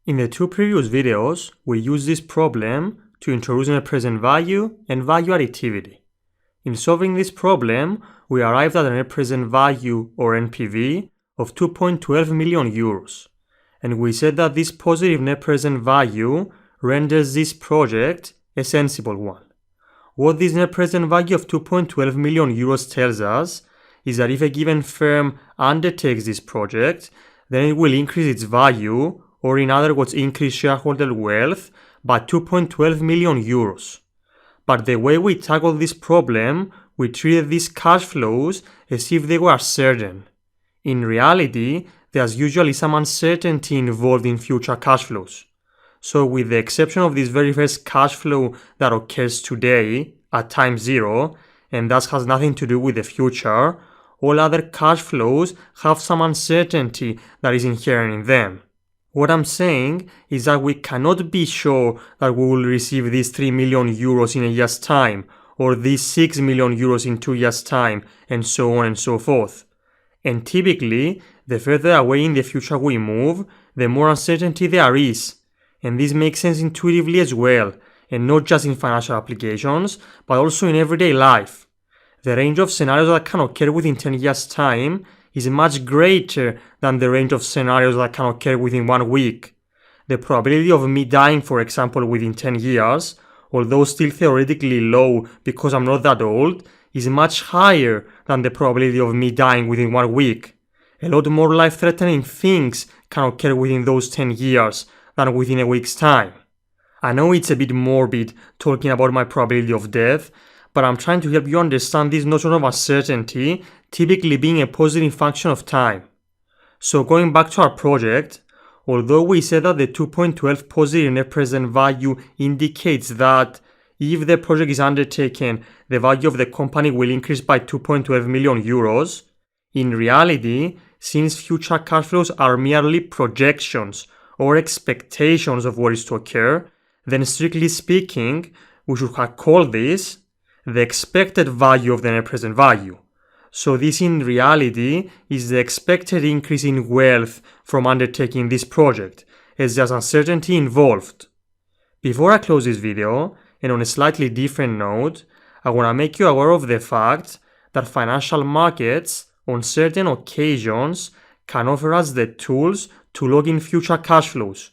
In the two previous videos, we used this problem to introduce net present value and value additivity. In solving this problem, we arrived at a net present value, or NPV, of 2.12 million euros. And we said that this positive net present value renders this project a sensible one. What this net present value of 2.12 million euros tells us is that if a given firm undertakes this project, then it will increase its value, or in other words, increase shareholder wealth by 2.12 million euros. But the way we tackled this problem, we treated these cash flows as if they were certain. In reality, there's usually some uncertainty involved in future cash flows. So with the exception of this very first cash flow that occurs today at time 0, and thus has nothing to do with the future, all other cash flows have some uncertainty that is inherent in them. What I'm saying is that we cannot be sure that we will receive these 3 million euros in a year's time, or these 6 million euros in 2 years' time, and so on and so forth. And typically, the further away in the future we move, the more uncertainty there is. And this makes sense intuitively as well, and not just in financial applications, but also in everyday life. The range of scenarios that can occur within 10 years' time is much greater than the range of scenarios that can occur within 1 week. The probability of me dying, for example, within 10 years, although still theoretically low because I'm not that old, is much higher than the probability of me dying within 1 week. A lot more life-threatening things can occur within those 10 years than within a week's time. I know it's a bit morbid talking about my probability of death, but I'm trying to help you understand this notion of uncertainty typically being a positive function of time. So going back to our project, although we said that the 2.12 positive net present value indicates that if the project is undertaken, the value of the company will increase by 2.12 million euros, in reality, since future cash flows are merely projections or expectations of what is to occur, then strictly speaking, we should have called this the expected value of the net present value. So this in reality is the expected increase in wealth from undertaking this project, as there's uncertainty involved. Before I close this video, and on a slightly different note, I want to make you aware of the fact that financial markets on certain occasions can offer us the tools to log in future cash flows.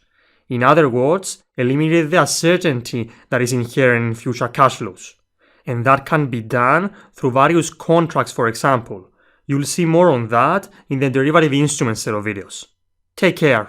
In other words, eliminate the uncertainty that is inherent in future cash flows. And that can be done through various contracts, for example. You'll see more on that in the derivative instruments set of videos. Take care.